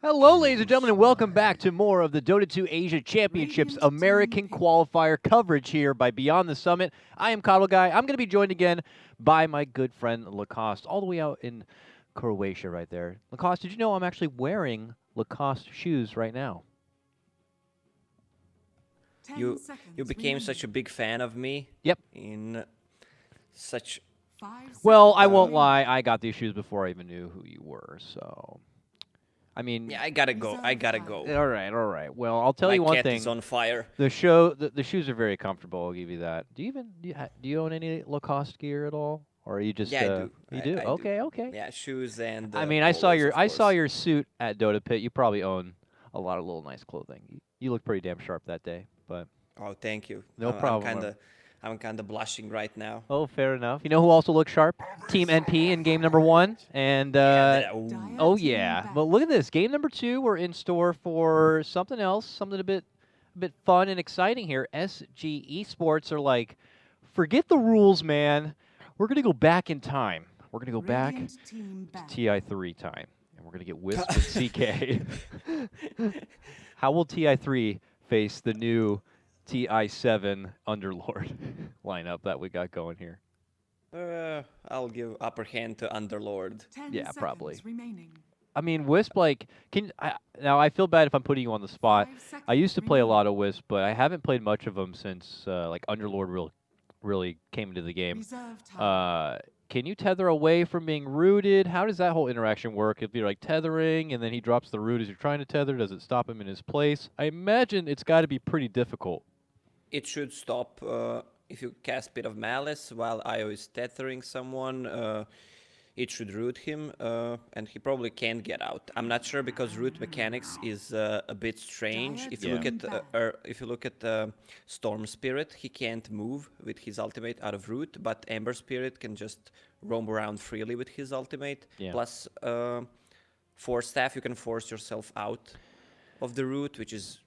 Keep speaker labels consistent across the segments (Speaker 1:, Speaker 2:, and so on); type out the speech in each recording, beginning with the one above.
Speaker 1: Hello, ladies and gentlemen, and welcome back to more of the Dota 2 Asia Championships American Qualifier coverage here by Beyond the Summit. I am Coddle Guy. I'm going to be joined again by my good friend Lacoste, all the way out in Croatia right there. Lacoste, did you know I'm actually wearing Lacoste shoes right now?
Speaker 2: You became such a big fan of me.
Speaker 1: Yep.
Speaker 2: In such.
Speaker 1: Well, I won't lie. I got these shoes before I even knew who you were, so. I mean,
Speaker 2: Yeah, I gotta go. I gotta go.
Speaker 1: all right. Well, I'll tell
Speaker 2: My
Speaker 1: you one
Speaker 2: cat
Speaker 1: thing.
Speaker 2: is on fire.
Speaker 1: The shoes are very comfortable. I'll give you that. Do you own any Lacoste gear at all, or are you just?
Speaker 2: Yeah, I do.
Speaker 1: You do?
Speaker 2: I
Speaker 1: Okay,
Speaker 2: do.
Speaker 1: okay.
Speaker 2: Yeah, shoes and.
Speaker 1: I mean,
Speaker 2: polos, of
Speaker 1: I saw
Speaker 2: course.
Speaker 1: your suit at Dota Pit. You probably own a lot of little nice clothing. You look pretty damn sharp that day, but
Speaker 2: Oh, thank you.
Speaker 1: no problem.
Speaker 2: I'm kinda blushing right now.
Speaker 1: Oh, fair enough. You know who also looks sharp? Team NP in game number 1, and oh yeah. But look at this. Game number 2, we're in store for something else, something a bit fun and exciting here. SG Esports are like, forget the rules, man. We're gonna go back in time. We're gonna go back to TI3 time, and we're gonna get Wisp and CK. How will TI3 face the new TI7 Underlord lineup that we got going here?
Speaker 2: I'll give upper hand to Underlord.
Speaker 1: Yeah, probably. I mean, Wisp, like, now I feel bad if I'm putting you on the spot. I used to play a lot of Wisp, but I haven't played much of them since, like, Underlord really came into the game. Can you tether away from being rooted? How does that whole interaction work? If you're, like, tethering, and then he drops the root as you're trying to tether, does it stop him in his place? I imagine it's got to be pretty difficult.
Speaker 2: It should stop if you cast Bit of Malice while IO is tethering someone. It should root him, and he probably can't get out. I'm not sure because root mechanics is a bit strange. If you look at Storm Spirit, he can't move with his ultimate out of root, but Ember Spirit can just roam around freely with his ultimate.
Speaker 1: Yeah.
Speaker 2: Plus, Force Staff, you can force yourself out of the root, which is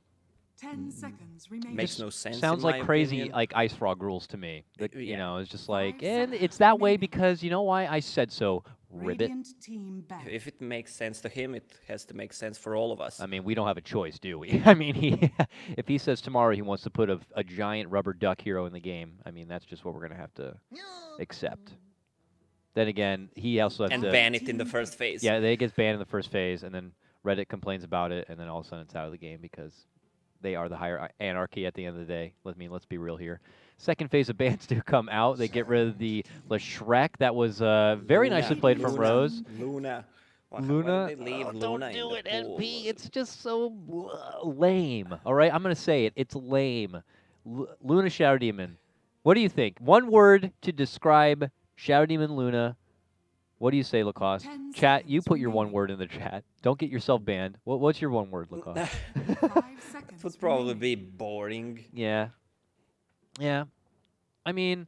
Speaker 3: 10 seconds remaining.
Speaker 2: makes no sense.
Speaker 1: Sounds
Speaker 2: in
Speaker 1: like
Speaker 2: my
Speaker 1: crazy,
Speaker 2: opinion.
Speaker 1: like Ice Frog rules to me.
Speaker 2: Yeah.
Speaker 1: You know, it's just
Speaker 3: 5
Speaker 1: like, and
Speaker 3: seconds
Speaker 1: it's that way
Speaker 3: remaining.
Speaker 1: because you know why? I said so. Ribbit.
Speaker 3: Radiant team back.
Speaker 2: If it makes sense to him, it has to make sense for all of us.
Speaker 1: I mean, we don't have a choice, do we? I mean, if he says tomorrow he wants to put a giant rubber duck hero in the game, I mean, that's just what we're going to have to accept. Then again, he also has
Speaker 2: and
Speaker 1: to
Speaker 2: ban it in the first phase.
Speaker 1: Yeah, they get banned in the first phase, and then Reddit complains about it, and then all of a sudden it's out of the game because they are the higher anarchy at the end of the day. Let's be real here. Second phase of bans do come out. They get rid of the Shrek. That was very nicely played from Rose.
Speaker 2: Luna. Why
Speaker 1: Luna,
Speaker 2: did they leave Luna
Speaker 1: don't
Speaker 2: in
Speaker 1: do
Speaker 2: the
Speaker 1: it,
Speaker 2: pool?
Speaker 1: NP. It's just so lame. All right, I'm gonna say it. It's lame. Luna Shadow Demon. What do you think? One word to describe Shadow Demon Luna. What do you say, Lacoste?
Speaker 3: 10
Speaker 1: Chat, you
Speaker 3: seconds
Speaker 1: put your one
Speaker 3: remaining.
Speaker 1: word in the chat. Don't get yourself banned. What's your one word, Lacoste?
Speaker 3: 5
Speaker 2: It
Speaker 3: seconds.
Speaker 2: would probably
Speaker 3: remaining.
Speaker 2: be boring.
Speaker 1: Yeah. Yeah. I mean,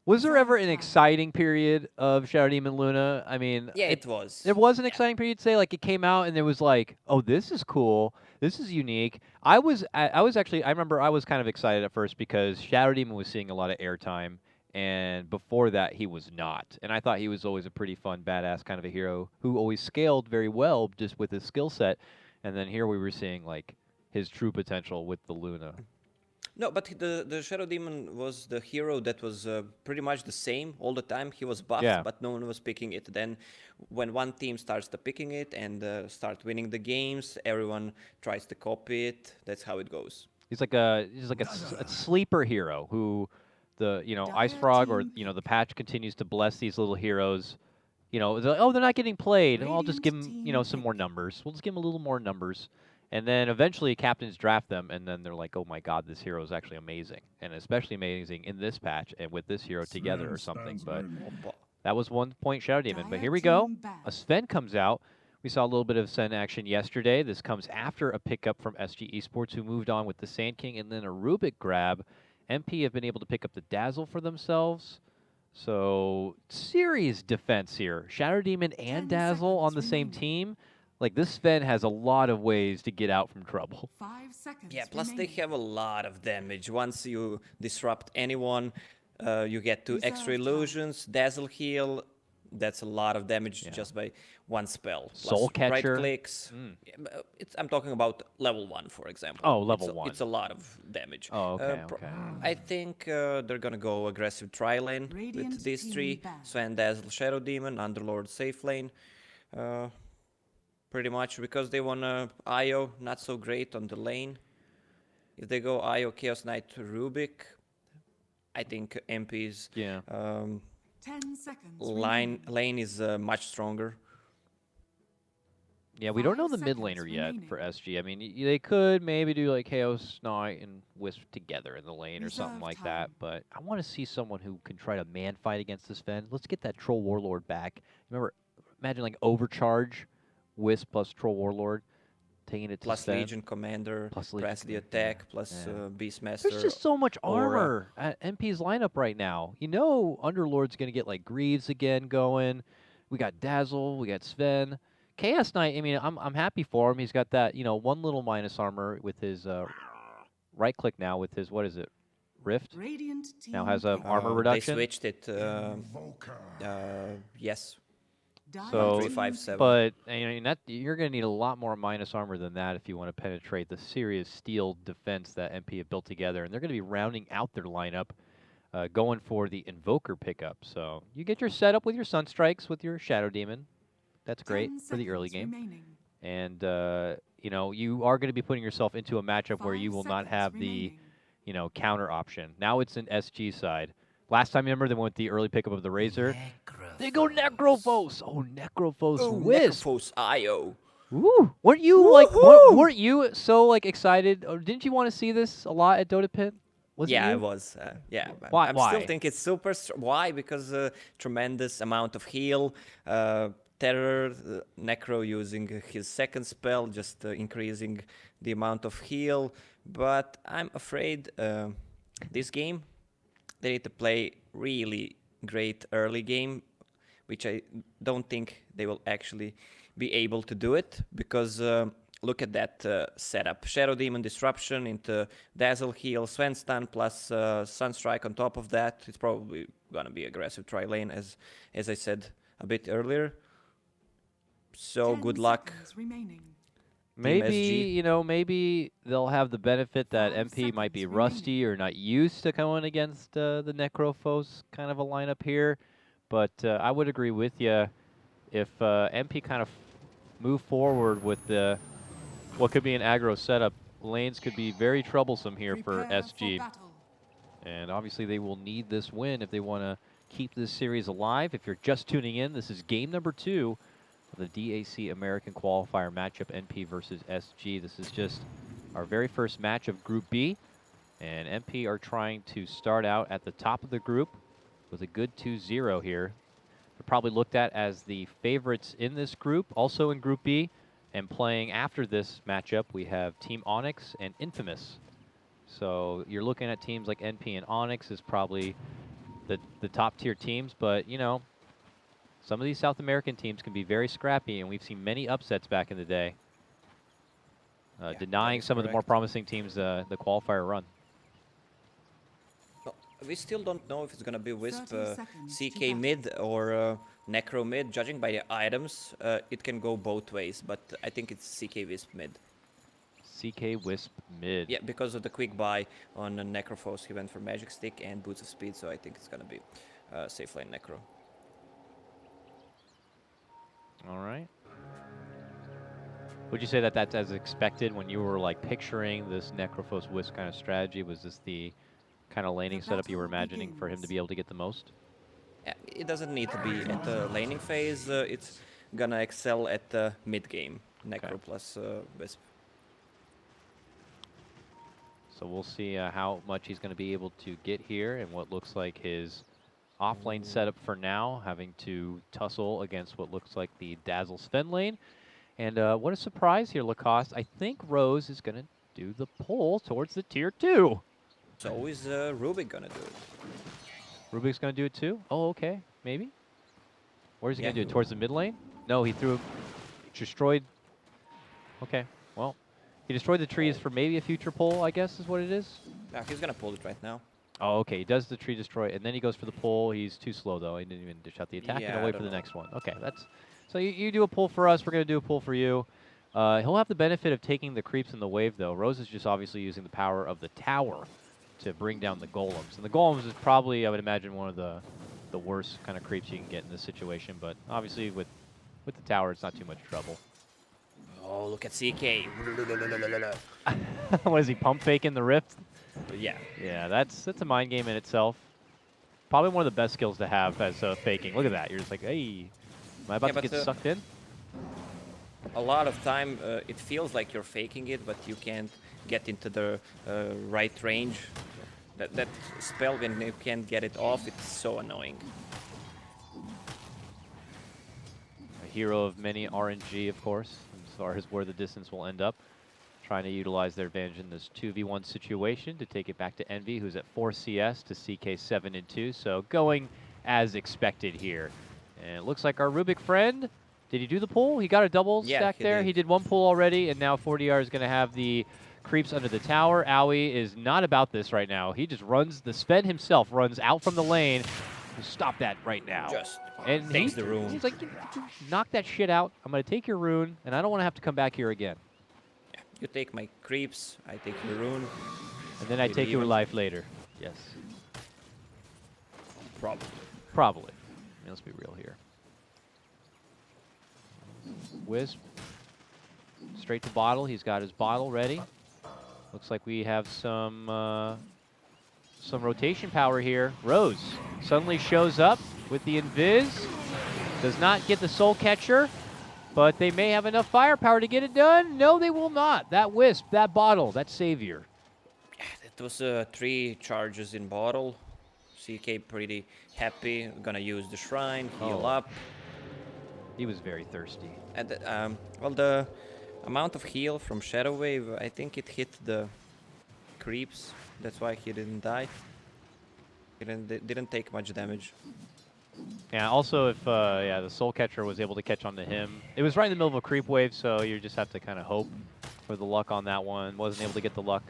Speaker 1: was there ever an exciting period of Shadow Demon Luna? I mean,
Speaker 2: Yeah, it was.
Speaker 1: there was an exciting period, say, like it came out and there was like, oh, this is cool. This is unique. I was actually, I remember I was kind of excited at first because Shadow Demon was seeing a lot of airtime. And before that, he was not. And I thought he was always a pretty fun, badass kind of a hero who always scaled very well just with his skill set. And then here we were seeing like his true potential with the Luna.
Speaker 2: No, but the Shadow Demon was the hero that was pretty much the same all the time. He was buffed,
Speaker 1: Yeah.
Speaker 2: but no one was picking it. Then, when one team starts to picking it and start winning the games, everyone tries to copy it. That's how it goes.
Speaker 1: He's like a sleeper hero who the Ice Frog or the patch continues to bless these little heroes. They're not getting played. I'll just give them some more numbers. We'll just give them a little more numbers. And then eventually captains draft them, and then they're like, oh my god, this hero is actually amazing. And especially amazing in this patch and with this hero together or something. But that was 1 point Shadow Demon. But here we go. A Sven comes out. We saw a little bit of Sven action yesterday. This comes after a pickup from SG Esports, who moved on with the Sand King and then a Rubik grab. MP have been able to pick up the Dazzle for themselves. So, serious defense here. Shadow Demon and
Speaker 3: 10
Speaker 1: Dazzle on the
Speaker 3: seconds
Speaker 1: same
Speaker 3: remaining.
Speaker 1: team. Like, this Sven has a lot of ways to get out from trouble.
Speaker 3: 5 seconds.
Speaker 2: Yeah, plus they
Speaker 3: remaining.
Speaker 2: have a lot of damage. Once you disrupt anyone, you get 2 extra
Speaker 3: Reserve time.
Speaker 2: illusions, dazzle heal. That's a lot of damage
Speaker 1: Yeah.
Speaker 2: just by one spell.
Speaker 1: Soul
Speaker 2: plus right
Speaker 1: Catcher?
Speaker 2: clicks. Yeah, but I'm talking about level 1, for example.
Speaker 1: Oh, level 1.
Speaker 2: It's a lot of damage.
Speaker 1: Oh, okay, okay.
Speaker 2: I think they're gonna go aggressive tri-lane with
Speaker 3: Radiant
Speaker 2: these
Speaker 3: team
Speaker 2: three.
Speaker 3: ban.
Speaker 2: Sven, Dazzle, Shadow Demon, Underlord, safe lane. Pretty much because they wanna IO, not so great on the lane. If they go IO, Chaos Knight, Rubik, I think MP's
Speaker 1: Yeah.
Speaker 3: 10 seconds. remaining.
Speaker 2: lane is much stronger.
Speaker 1: Yeah, we don't know the
Speaker 3: 5
Speaker 1: mid
Speaker 3: seconds
Speaker 1: laner yet for
Speaker 3: remaining.
Speaker 1: SG. I mean, they could maybe do like Chaos Knight and Wisp together in the lane or something
Speaker 3: Reserve
Speaker 1: like
Speaker 3: time.
Speaker 1: that, but I want to see someone who can try to man fight against this Sven. Let's get that Troll Warlord back. Remember, imagine like overcharge Wisp plus Troll Warlord, taking it to
Speaker 2: Plus
Speaker 1: Sven.
Speaker 2: Legion Commander,
Speaker 1: Plus Legion
Speaker 2: press the
Speaker 1: Commander,
Speaker 2: attack,
Speaker 1: yeah,
Speaker 2: plus
Speaker 1: yeah.
Speaker 2: Beastmaster.
Speaker 1: There's just so much
Speaker 2: Aura.
Speaker 1: armor at MP's lineup right now. You know Underlord's going to get like Greaves again going. We got Dazzle, we got Sven. Chaos Knight, I mean, I'm happy for him. He's got that, one little minus armor with his right click now with his, what is it, Rift?
Speaker 3: Radiant team
Speaker 1: Now has a
Speaker 3: pick.
Speaker 1: armor reduction.
Speaker 2: They switched it. Yes.
Speaker 3: Dire
Speaker 1: So,
Speaker 3: team
Speaker 2: 357.
Speaker 1: But you're going to need a lot more minus armor than that if you want to penetrate the serious steel defense that MP have built together. And they're going to be rounding out their lineup, going for the Invoker pickup. So you get your setup with your Sunstrikes, with your Shadow Demon. That's great
Speaker 3: 10
Speaker 1: for the early
Speaker 3: seconds
Speaker 1: game.
Speaker 3: remaining.
Speaker 1: And, you are going to be putting yourself into a matchup where
Speaker 3: 5
Speaker 1: you will not
Speaker 3: seconds
Speaker 1: have
Speaker 3: remaining.
Speaker 1: the, counter option. Now it's an SG side. Last time, remember, they went with the early pickup of the Razor. They go Necrophos. Oh, Necrophos Wisp.
Speaker 2: Necrophos IO.
Speaker 1: Woo! Weren't you
Speaker 2: Woohoo!
Speaker 1: weren't you so like excited? Or didn't you want to see this a lot at Dota Pit? Was
Speaker 2: Yeah,
Speaker 1: it
Speaker 2: I
Speaker 1: you?
Speaker 2: was. Yeah,
Speaker 1: Why-
Speaker 2: I'm
Speaker 1: why?
Speaker 2: still think it's super. Why? Because tremendous amount of heal, terror, Necro using his second spell, just increasing the amount of heal. But I'm afraid this game they need to play really great early game, which I don't think they will actually be able to do it because. Look at that setup. Shadow Demon Disruption into Dazzle Heal, Sven Stun plus Sunstrike on top of that. It's probably gonna be aggressive tri-lane as I said a bit earlier. So
Speaker 3: 10
Speaker 2: good luck.
Speaker 3: seconds remaining.
Speaker 1: Maybe,
Speaker 2: SG.
Speaker 1: maybe they'll have the benefit that
Speaker 3: 5
Speaker 1: MP might be
Speaker 3: seconds
Speaker 1: rusty or not used to going against the Necrophos kind of a lineup here. But I would agree with you if MP kind of move forward with what could be an aggro setup. Lanes could be very troublesome here for
Speaker 3: Prepare
Speaker 1: SG.
Speaker 3: battle.
Speaker 1: And obviously they will need this win if they want to keep this series alive. If you're just tuning in, this is game number 2 of the DAC American Qualifier matchup, NP versus SG. This is just our very first match of Group B. And NP are trying to start out at the top of the group with a good 2-0 here. They're probably looked at as the favorites in this group, also in Group B. And playing after this matchup, we have Team Onyx and Infamous. So you're looking at teams like NP and Onyx is probably the top tier teams, but some of these South American teams can be very scrappy, and we've seen many upsets back in the day, denying
Speaker 2: that is
Speaker 1: some of the more
Speaker 2: correct.
Speaker 1: promising teams the qualifier run.
Speaker 2: Well, we still don't know if it's gonna be Wisp
Speaker 3: 30 seconds to
Speaker 2: CK
Speaker 3: battle.
Speaker 2: mid or Necro mid. Judging by the items, it can go both ways, but I think it's CK Wisp mid.
Speaker 1: CK Wisp mid.
Speaker 2: Yeah, because of the quick buy on Necrophos, he went for Magic Stick and Boots of Speed, so I think it's gonna be safe lane Necro.
Speaker 1: All right. Would you say that that's as expected when you were like picturing this Necrophos Wisp kind of strategy? Was this the kind of laning
Speaker 3: The
Speaker 1: setup you were
Speaker 3: battle
Speaker 1: imagining for him to
Speaker 3: begins.
Speaker 1: be able to get the most?
Speaker 2: Yeah, it doesn't need to be at the laning phase. It's gonna excel at the mid game. Necro
Speaker 1: Okay.
Speaker 2: plus Wisp.
Speaker 1: So we'll see how much he's going to be able to get here and what looks like his off-lane setup for now, having to tussle against what looks like the Dazzle Sven lane. And what a surprise here, Lacoste. I think Rose is going to do the pull towards the tier 2.
Speaker 2: So is Rubik gonna do it?
Speaker 1: Rubik's going to do it too? Oh, okay. Maybe. Where's he
Speaker 2: Yeah.
Speaker 1: going to do it? Towards the mid lane? No, he threw... destroyed... Okay, well... He destroyed the trees for maybe a future pull, I guess is what it is.
Speaker 2: Yeah, he's gonna pull it right now.
Speaker 1: Oh, okay. He does the tree destroy, and then he goes for the pull. He's too slow, though. He didn't even dish out the attack
Speaker 2: Yeah,
Speaker 1: and
Speaker 2: I
Speaker 1: wait for
Speaker 2: don't
Speaker 1: the
Speaker 2: know.
Speaker 1: next one. Okay, So you do a pull for us, we're going to do a pull for you. He'll have the benefit of taking the creeps in the wave, though. Rose is just obviously using the power of the tower to bring down the golems. And the golems is probably, I would imagine, one of the worst kind of creeps you can get in this situation. But obviously with the tower, it's not too much trouble.
Speaker 2: Oh, look at CK.
Speaker 1: What is he, pump faking the rift?
Speaker 2: Yeah.
Speaker 1: Yeah, that's a mind game in itself. Probably one of the best skills to have as faking. Look at that. You're just like, hey, am I about to get sucked in?
Speaker 2: A lot of time it feels like you're faking it, but you can't get into the right range. That spell, when you can't get it off, it's so annoying.
Speaker 1: A hero of many RNG, of course, as far as where the distance will end up. Trying to utilize their advantage in this 2v1 situation to take it back to Envy, who's at 4 CS to CK 7 and 2. So going as expected here. And it looks like our Rubik friend, did he do the pull? He got a double stack there. He did one pull already, and now 40R is going to have the creeps under the tower. Owie is not about this right now. He just runs, the Sven himself runs out from the lane. Stop that right now.
Speaker 2: Just
Speaker 1: and
Speaker 2: takes the rune.
Speaker 1: He's like, knock that shit out. I'm going to take your rune, and I don't want to have to come back here again.
Speaker 2: You take my creeps, I take your rune.
Speaker 1: And then I take your life later. Yes.
Speaker 2: Probably.
Speaker 1: Probably. I mean, let's be real here. Wisp. Straight to bottle. He's got his bottle ready. Looks like we have some rotation power here. Rose suddenly shows up with the invis. Does not get the soul catcher. But they may have enough firepower to get it done. No, they will not. That Wisp, that bottle, that savior.
Speaker 2: It was 3 charges in bottle. CK pretty happy. Gonna use the shrine, heal up.
Speaker 1: He was very thirsty.
Speaker 2: And well, the amount of heal from Shadow Wave, I think it hit the creeps. That's why he didn't die. He didn't take much damage.
Speaker 1: Yeah, also if the Soul Catcher was able to catch onto him. It was right in the middle of a creep wave, so you just have to kind of hope for the luck on that one. Wasn't able to get the luck,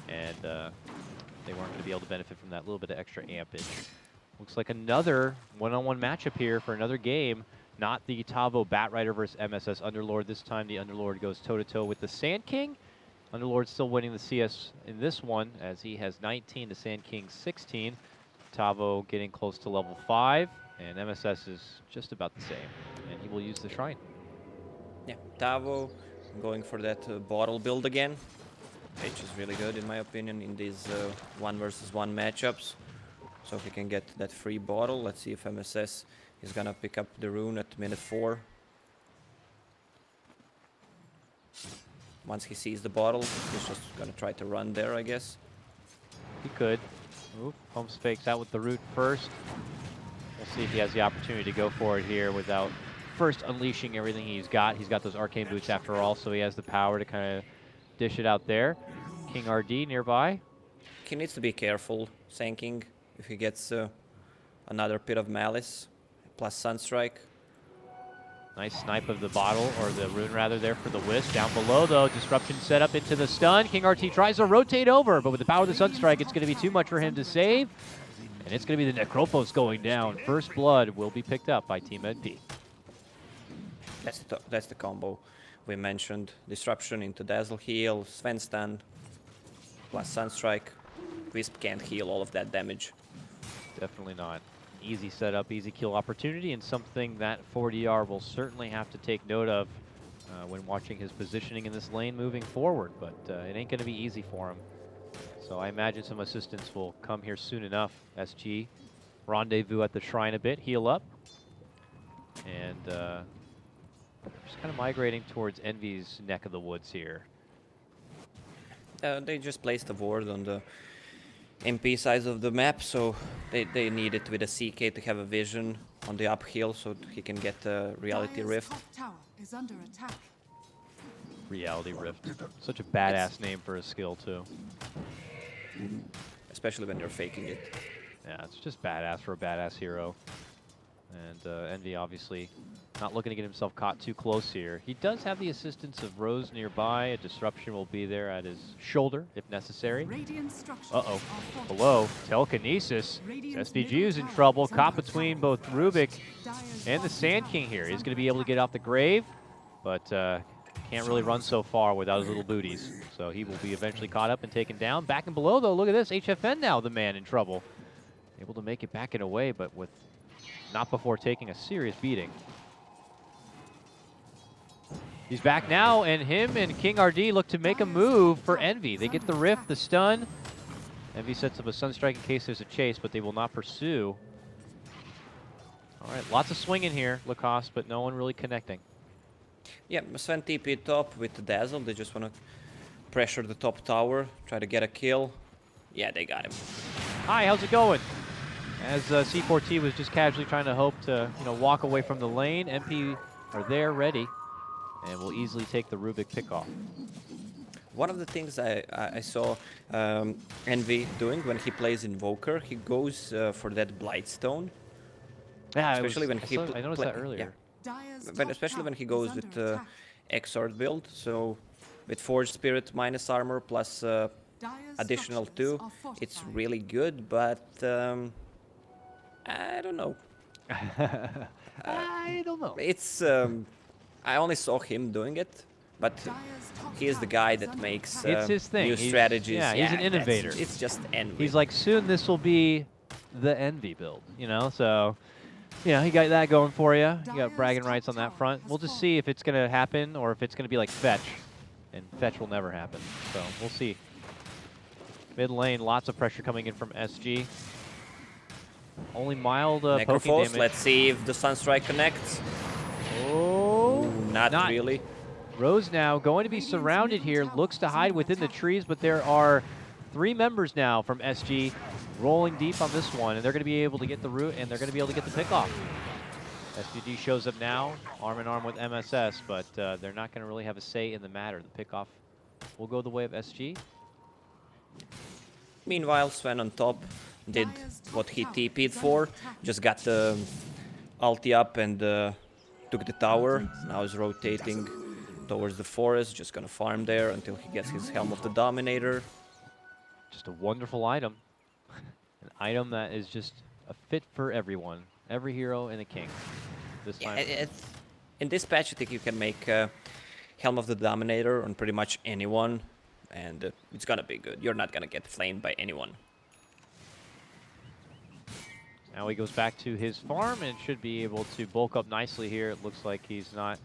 Speaker 1: and they weren't going to be able to benefit from that little bit of extra ampage. Looks like another one-on-one matchup here for another game. Not the Tavo Batrider versus MSS Underlord. This time the Underlord goes toe-to-toe with the Sand King. Underlord still winning the CS in this one, as he has 19 to Sand King 16. Tavo getting close to level 5. And MSS is just about the same, and he will use the shrine.
Speaker 2: Yeah, Tavo going for that bottle build again, which is really good in my opinion in these 1 versus 1 matchups. So if he can get that free bottle, let's see if MSS is gonna pick up the rune at minute 4. Once he sees the bottle, he's just gonna try to run there, I guess.
Speaker 1: He could. Oop, Holmes fakes out with the root first. We'll see if he has the opportunity to go for it here without first unleashing everything he's got. He's got those arcane boots after all, so he has the power to kind of dish it out there. King RD nearby.
Speaker 2: He needs to be careful, Sanking, if he gets another Pit of Malice, plus Sunstrike.
Speaker 1: Nice snipe of the bottle, or the rune rather, there for the Wisp. Down below, though, disruption set up into the stun. King RT tries to rotate over, but with the power of the Sunstrike, it's going to be too much for him to save. And it's going to be the Necropos going down. First blood will be picked up by Team NP.
Speaker 2: That's the combo we mentioned. Disruption into Dazzle Heal, Sven Stun, plus Sunstrike. Wisp can't heal all of that damage.
Speaker 1: Definitely not. Easy setup, easy kill opportunity, and something that 4DR will certainly have to take note of when watching his positioning in this lane moving forward. But it ain't going to be easy for him. So I imagine some assistance will come here soon enough. SG, rendezvous at the shrine a bit, heal up. And just kind of migrating towards Envy's neck of the woods here.
Speaker 2: They just placed a ward on the MP size of the map, so they need it with a CK to have a vision on the uphill so he can get a Reality Rift.
Speaker 3: Top tower is under attack.
Speaker 1: Reality Rift. Such a badass name for a skill, too.
Speaker 2: Especially when you're faking it.
Speaker 1: Yeah, it's just badass for a badass hero. And Envy obviously Not looking to get himself caught too close here. He does have the assistance of Rose nearby. A disruption will be there at his shoulder if necessary.
Speaker 3: Radiant structures
Speaker 1: Uh-oh.
Speaker 3: are fortified.
Speaker 1: Below, telekinesis.
Speaker 3: Radiant's
Speaker 1: SVG
Speaker 3: middle
Speaker 1: is in
Speaker 3: tower
Speaker 1: trouble.
Speaker 3: is under
Speaker 1: Caught between both Rubik
Speaker 3: Dire's
Speaker 1: and the
Speaker 3: bottom
Speaker 1: Sand
Speaker 3: tower
Speaker 1: King here.
Speaker 3: is
Speaker 1: He's going to
Speaker 3: under
Speaker 1: be able to get
Speaker 3: attack.
Speaker 1: off the grave, but can't really run so far without his little booties. So he will be eventually caught up and taken down. Back and below, though, look at this. HFN now, the man in trouble. Able to make it back and away, but with not before taking a serious beating. He's back now, and him and King RD look to make a move for Envy. They get the Rift, the stun. Envy sets up a Sunstrike in case there's a chase, but they will not pursue. All right, lots of swinging here, Lacoste, but no one really connecting.
Speaker 2: Yeah, Sven TP top with the Dazzle. They just want to pressure the top tower, try to get a kill. Yeah, they got him.
Speaker 1: Hi, how's it going? As C4T was just casually trying to hope to, walk away from the lane, MP are there ready, and will easily take the Rubik pickoff.
Speaker 2: One of the things I saw Envy doing when he plays Invoker, he goes for that Blightstone.
Speaker 1: Yeah,
Speaker 2: Especially when he
Speaker 1: I noticed that earlier.
Speaker 2: Yeah.
Speaker 3: Dire's
Speaker 2: But
Speaker 3: top
Speaker 2: especially when
Speaker 3: tower
Speaker 2: he
Speaker 3: is
Speaker 2: goes
Speaker 3: under
Speaker 2: with
Speaker 3: attack.
Speaker 2: Exort build, so with Forge Spirit minus armor plus
Speaker 3: Dire's
Speaker 2: additional
Speaker 3: structures
Speaker 2: 2,
Speaker 3: are
Speaker 2: it's
Speaker 3: fortified.
Speaker 2: really good, but I don't know.
Speaker 1: I don't know.
Speaker 2: It's I only saw him doing it, but
Speaker 3: Dire's top
Speaker 2: he is the
Speaker 3: tower
Speaker 2: guy
Speaker 3: is
Speaker 2: that
Speaker 3: under
Speaker 2: makes
Speaker 3: attack.
Speaker 1: It's his thing.
Speaker 2: new
Speaker 1: He's-
Speaker 2: strategies.
Speaker 1: yeah, he's an
Speaker 2: that's-
Speaker 1: innovator.
Speaker 2: It's just Envy.
Speaker 1: He's like, soon this will be the Envy build, so, he got that going for you. You got
Speaker 3: Dire's
Speaker 1: bragging
Speaker 3: top
Speaker 1: rights on that
Speaker 3: tower
Speaker 1: front.
Speaker 3: has
Speaker 1: We'll just
Speaker 3: fallen.
Speaker 1: see if it's going to happen or if it's going to be like Fetch, and Fetch will never happen. So we'll see. Mid lane, lots of pressure coming in from SG. Only mild poking
Speaker 2: Necrophos,
Speaker 1: damage.
Speaker 2: let's see if the Sunstrike connects.
Speaker 1: Oh,
Speaker 2: Not really.
Speaker 1: Rose now going to be
Speaker 3: Radiant's
Speaker 1: surrounded
Speaker 3: middle
Speaker 1: here,
Speaker 3: tower
Speaker 1: looks to
Speaker 3: is
Speaker 1: hide
Speaker 3: under
Speaker 1: within the
Speaker 3: attack.
Speaker 1: trees, but there are 3 members now from SG rolling deep on this one, and they're going to be able to get the root, and they're going to be able to get the pick off. SVG shows up now, arm in arm with MSS, but they're not going to really have a say in the matter. The pickoff will go the way of SG.
Speaker 2: Meanwhile, Sven on top did
Speaker 3: Dire's top
Speaker 2: what he
Speaker 3: tower
Speaker 2: TP'd
Speaker 3: is
Speaker 2: for,
Speaker 3: under attack.
Speaker 2: just got the ulti up and took the tower. Now he's rotating towards the forest, just gonna farm there until he gets his Helm of the Dominator.
Speaker 1: Just a wonderful item. An item that is just a fit for everyone. Every hero and a king. This
Speaker 2: Yeah,
Speaker 1: time.
Speaker 2: in this patch, I think you can make Helm of the Dominator on pretty much anyone, and it's gonna be good. You're not gonna get flamed by anyone.
Speaker 1: Now he goes back to his farm and should be able to bulk up nicely here. It looks like he's not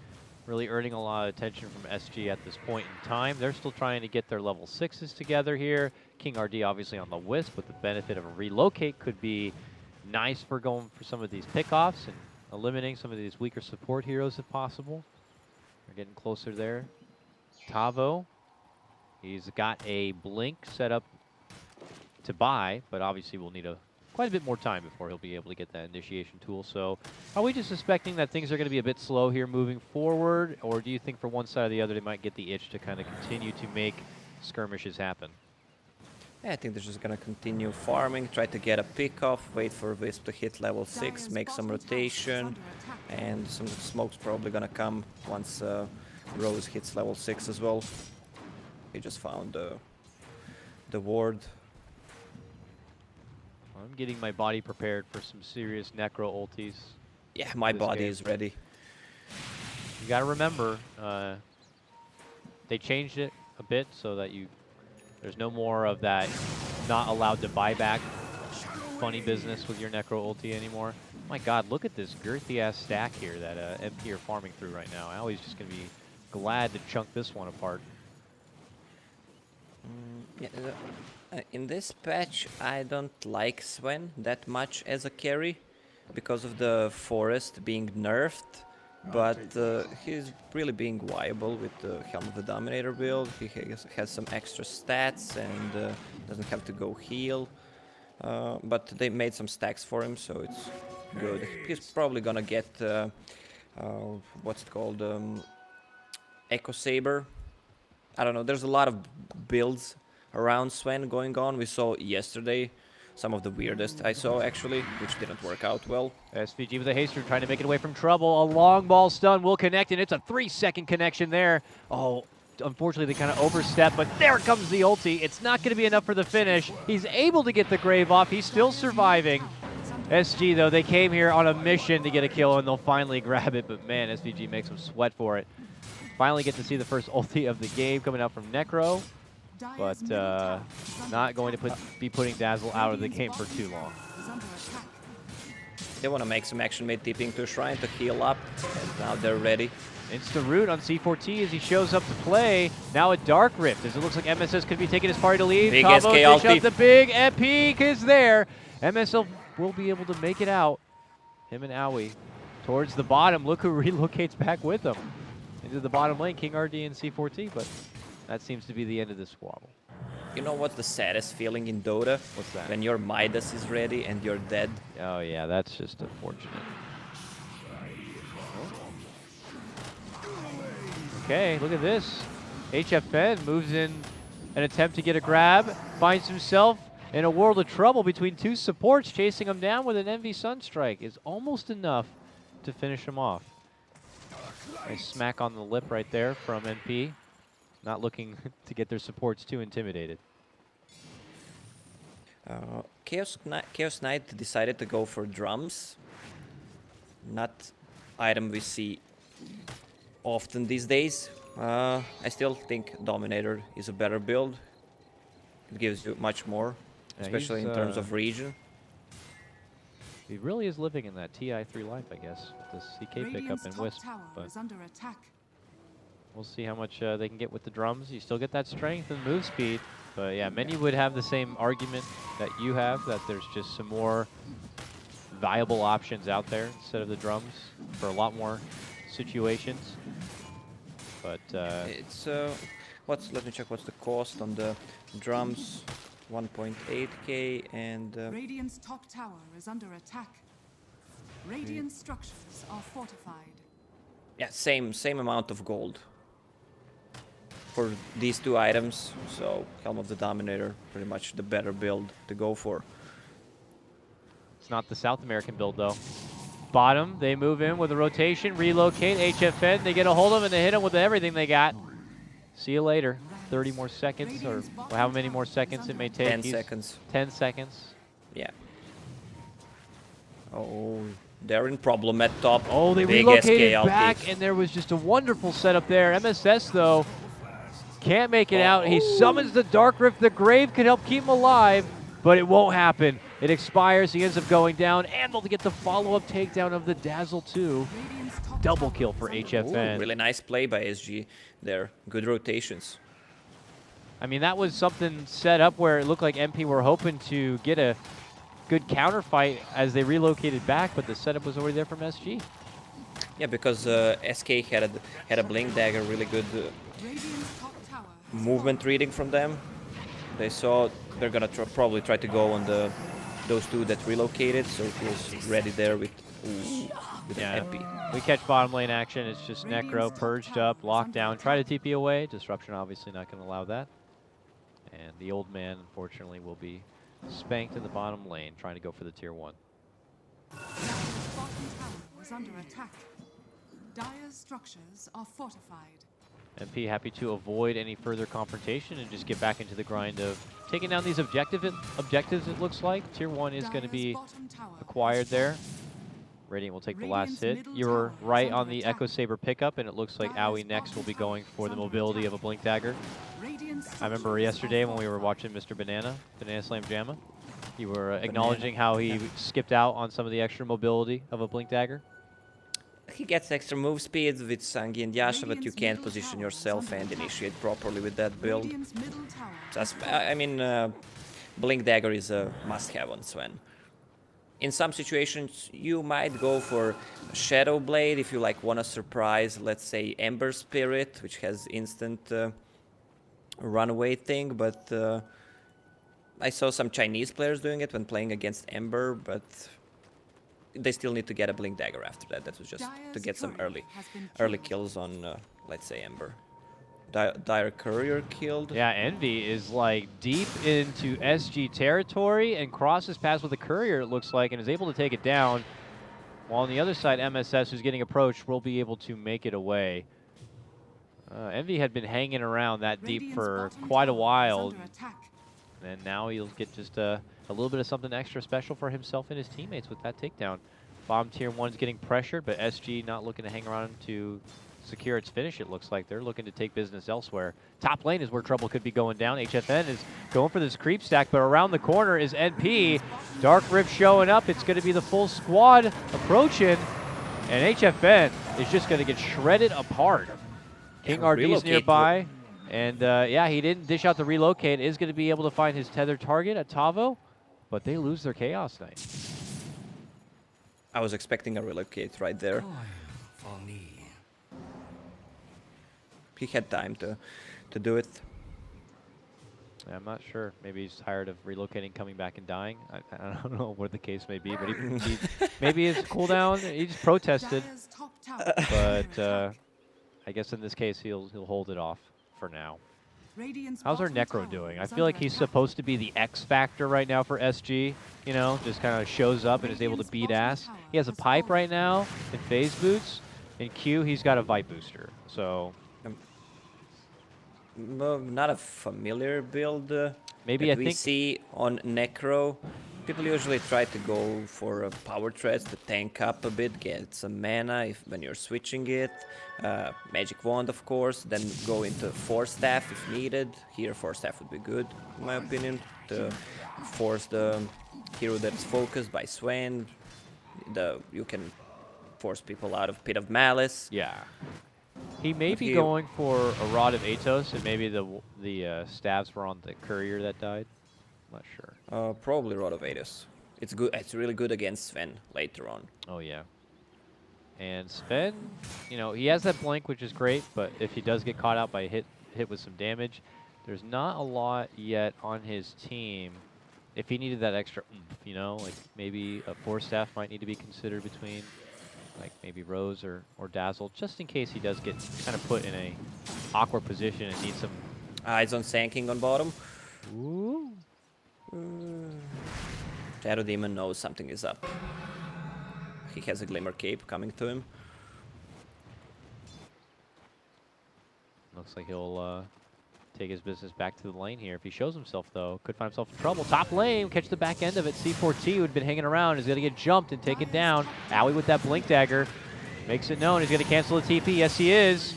Speaker 1: really earning a lot of attention from SG at this point in time. They're still trying to get their level 6s together here. King RD obviously on the wisp, but the benefit of a relocate could be nice for going for some of these pickoffs and eliminating some of these weaker support heroes if possible. They're getting closer there. Tavo, he's got a blink set up to buy, but obviously we'll need quite a bit more time before he'll be able to get that initiation tool. So are we just suspecting that things are going to be a bit slow here moving forward, or do you think for one side or the other they might get the itch to kind of continue to make skirmishes happen?
Speaker 2: Yeah, I think they're just gonna continue farming, try to get a pick off, wait for Wisp to hit level 6,
Speaker 3: Dire's
Speaker 2: make some
Speaker 3: bottom tower is
Speaker 2: rotation,
Speaker 3: under attack.
Speaker 2: and some smoke's probably gonna come once Rose hits level 6 as well. He just found the ward.
Speaker 1: I'm getting my body prepared for some serious necro ultis.
Speaker 2: Yeah, my
Speaker 1: This
Speaker 2: body
Speaker 1: game.
Speaker 2: is ready.
Speaker 1: You got to remember, they changed it a bit so that there's no more of that not allowed to buy back funny business with your necro ulti anymore. My God, look at this girthy ass stack here that MP are farming through right now. Owie's just gonna be glad to chunk this one apart.
Speaker 2: Yeah, in this patch, I don't like Sven that much as a carry because of the forest being nerfed, but he's really being viable with the Helm of the Dominator build. He has some extra stats and doesn't have to go heal. But they made some stacks for him, so it's good. He's probably gonna get what's it called, Echo Saber. I don't know. There's a lot of builds around Sven going on. We saw yesterday some of the weirdest I saw actually, which didn't work out well.
Speaker 1: SVG with a haster trying to make it away from trouble. A long ball stun will connect, and it's a 3-second connection there. Oh, unfortunately, they kind of overstep, but there comes the ulti. It's not going to be enough for the finish. He's able to get the grave off. He's still surviving. SG, though, they came here on a mission to get a kill, and they'll finally grab it, but man, SVG makes them sweat for it. Finally get to see the first ulti of the game coming out from Necro, but not going to be putting Dazzle out of the game for too long.
Speaker 2: They want to make some action mid TPing to Shrine to heal up, and now they're ready.
Speaker 1: Insta root on C4T as he shows up to play. Now a Dark Rift, as it looks like MSS could be taking his party to lead.
Speaker 2: Big
Speaker 1: Combo
Speaker 2: SK
Speaker 1: dish
Speaker 2: ulti.
Speaker 1: out the big peak is there. MSL will be able to make it out. Him and Owie towards the bottom. Look who relocates back with them into the bottom lane, King RD and C4T, but that seems to be the end of this squabble.
Speaker 2: You know what's the saddest feeling in Dota?
Speaker 1: What's that?
Speaker 2: When your Midas is ready and you're dead.
Speaker 1: Oh yeah, that's just unfortunate. Okay, look at this. HFN moves in an attempt to get a grab, finds himself in a world of trouble between two supports, chasing him down with an Envy Sunstrike is almost enough to finish him off. Nice smack on the lip right there from NP. Not looking to get their supports too intimidated.
Speaker 2: Chaos Knight decided to go for drums. Not item we see often these days. I still think Dominator is a better build. It gives you much more,
Speaker 1: Yeah,
Speaker 2: especially in terms of region.
Speaker 1: He really is living in that TI3 life, I guess, with the CK pickup and Wisp. But
Speaker 3: is under attack.
Speaker 1: we'll see how much they can get with the drums. You still get that strength and move speed. But yeah, many would have the same argument that you have, that there's just some more viable options out there instead of the drums for a lot more situations. But
Speaker 2: It's let me check what's the cost on the drums. 1.8k and
Speaker 3: Radiant's top tower is under attack. Radiant structures are fortified.
Speaker 2: yeah, same amount of gold for these two items. So Helm of the Dominator, pretty much the better build to go for.
Speaker 1: it's not the South American build, though. Bottom, they move in with a rotation, relocate, HFN, they get a hold of him, and they hit him with everything they got. See you later. 30 more seconds, or how many more seconds it may take.
Speaker 2: 10 seconds.
Speaker 1: 10 seconds.
Speaker 2: Yeah. Oh, they're in problem at top.
Speaker 1: Oh, they
Speaker 2: Big
Speaker 1: relocated
Speaker 2: SK
Speaker 1: back,
Speaker 2: ulti.
Speaker 1: and there was just a wonderful setup there. MSS, though, can't make it out. He summons the Dark Rift. The Grave could help keep him alive, but it won't happen. It expires. He ends up going down, and they'll get the follow-up takedown of the Dazzle, too.
Speaker 3: Radiant's top
Speaker 1: Double
Speaker 3: tower
Speaker 1: kill for
Speaker 3: is under
Speaker 1: HFN.
Speaker 2: Ooh, really nice play by SG there. Good rotations.
Speaker 1: I mean, that was something set up where it looked like MP were hoping to get a good counter fight as they relocated back, but the setup was already there from SG.
Speaker 2: Yeah, because SK had a Blink Dagger, really good
Speaker 3: Radiant's top tower is
Speaker 2: movement reading from them. They saw they're gonna probably try to go on those two that relocated, so he was ready there with
Speaker 1: Yeah.
Speaker 2: an MP.
Speaker 1: We catch bottom lane action. It's just Necro purged up, locked down, try to TP away. Disruption obviously not going to allow that. And the old man, unfortunately, will be spanked in the bottom lane, trying to go for the tier 1.
Speaker 3: Dire's bottom tower is under attack. Dire's structures are fortified.
Speaker 1: MP happy to avoid any further confrontation and just get back into the grind of taking down these objectives, it looks like. Tier 1 is going to be acquired there. Radiant will take the last hit. You were right on the Echo Saber pickup, and it looks like Owie next will be going for the mobility of a Blink Dagger. I remember yesterday when we were watching Mr. Banana Slam Jamma, you were acknowledging how he skipped out on some of the extra mobility of a Blink Dagger.
Speaker 2: He gets extra move speed with Sangi and Yasha, but you can't position yourself and initiate properly with that build.
Speaker 3: Radiant's middle tower
Speaker 2: Just, I mean, Blink Dagger is a must-have on Sven. In some situations, you might go for Shadow Blade if you like want to surprise, let's say, Ember Spirit, which has instant runaway thing, but I saw some Chinese players doing it when playing against Ember, but they still need to get a Blink Dagger after that. That was just to get some early kills on, let's say, Ember. Dire Courier killed.
Speaker 1: Yeah, Envy is like deep into SG territory and crosses paths with the Courier, it looks like, and is able to take it down. While on the other side, MSS, who's getting approached, will be able to make it away. Envy had been hanging around that deep
Speaker 3: Radiant's
Speaker 1: for
Speaker 3: bottom
Speaker 1: quite a
Speaker 3: tower is
Speaker 1: while,
Speaker 3: under attack.
Speaker 1: and now he'll get just a little bit of something extra special for himself and his teammates with that takedown. Bomb tier 1's getting pressured, but SG not looking to hang around to secure its finish, it looks like. They're looking to take business elsewhere. Top lane is where trouble could be going down. HFN is going for this creep stack, but around the corner is NP. Dark Rift showing up. It's going to be the full squad approaching, and HFN is just going to get shredded apart. King RD's
Speaker 2: relocate
Speaker 1: nearby, and yeah, he didn't dish out the relocate. Is going to be able to find his tethered target at Tavo, but they lose their Chaos Knight.
Speaker 2: I was expecting a relocate right there.
Speaker 4: For me.
Speaker 2: He had time to do it.
Speaker 1: Yeah, I'm not sure. Maybe he's tired of relocating, coming back, and dying. I don't know what the case may be, but he maybe his cooldown, he just protested.
Speaker 3: Dire's top tower is under
Speaker 1: But
Speaker 3: attack.
Speaker 1: I guess in this case, he'll hold it off for now.
Speaker 3: Radiant's
Speaker 1: How's our
Speaker 3: bottom
Speaker 1: Necro
Speaker 3: tower
Speaker 1: doing? I
Speaker 3: is
Speaker 1: feel like
Speaker 3: under
Speaker 1: he's
Speaker 3: attack.
Speaker 1: supposed to be the X factor right now for SG. You know, just kind of shows up and is able to
Speaker 3: Radiant's
Speaker 1: beat
Speaker 3: bottom
Speaker 1: ass.
Speaker 3: tower
Speaker 1: He has a
Speaker 3: has
Speaker 1: pipe
Speaker 3: fallen.
Speaker 1: right now in phase boots. In Q, he's got a Vipe booster. So
Speaker 2: Not a familiar build
Speaker 1: maybe
Speaker 2: that
Speaker 1: I
Speaker 2: we
Speaker 1: think
Speaker 2: see on Necro. People usually try to go for power threads to tank up a bit, get some mana when you're switching it. Magic Wand, of course, then go into Force Staff if needed. Here, Force Staff would be good, in my opinion, to force the hero that's focused by Swain. You can force people out of Pit of Malice.
Speaker 1: yeah. He may
Speaker 2: But
Speaker 1: be
Speaker 2: he-
Speaker 1: going for a Rod of Atos, and maybe the stabs were on the Courier that died. I'm not sure.
Speaker 2: Probably Rod of Ados. It's good. It's really good against Sven later on.
Speaker 1: Oh, yeah. And Sven, you know, he has that blink, which is great, but if he does get caught out by hit with some damage, there's not a lot yet on his team. If he needed that extra oomph, you know, like maybe a Force Staff might need to be considered between, like maybe Rose or Dazzle, just in case he does get kind of put in a awkward position and needs some.
Speaker 2: Eyes on Sanking on bottom.
Speaker 1: Ooh.
Speaker 2: Shadow Demon knows something is up. He has a Glimmer Cape coming to him.
Speaker 1: Looks like he'll take his business back to the lane here. If he shows himself, though, could find himself in trouble. Top lane, catch the back end of it. C4T, who had been hanging around, is going to get jumped and taken down. Owie with that blink dagger makes it known he's going to cancel the TP. Yes, he is.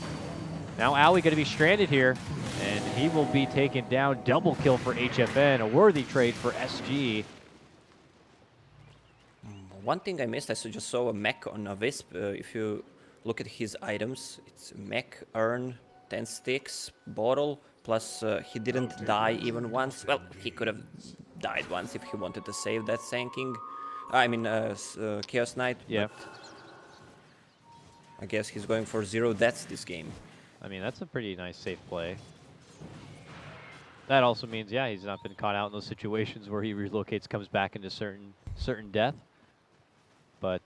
Speaker 1: Now Owie going to be stranded here, and he will be taken down. Double kill for HFN, a worthy trade for SG.
Speaker 2: One thing I missed, I just saw a mech on a Wisp. If you look at his items, it's mech, urn, 10 sticks, bottle, plus he didn't die even once. Well, he could have died once if he wanted to save that Sanking. I mean, Chaos Knight.
Speaker 1: Yeah.
Speaker 2: but I guess he's going for 0 deaths this game.
Speaker 1: I mean, that's a pretty nice safe play. That also means, yeah, he's not been caught out in those situations where he relocates, comes back into certain death. But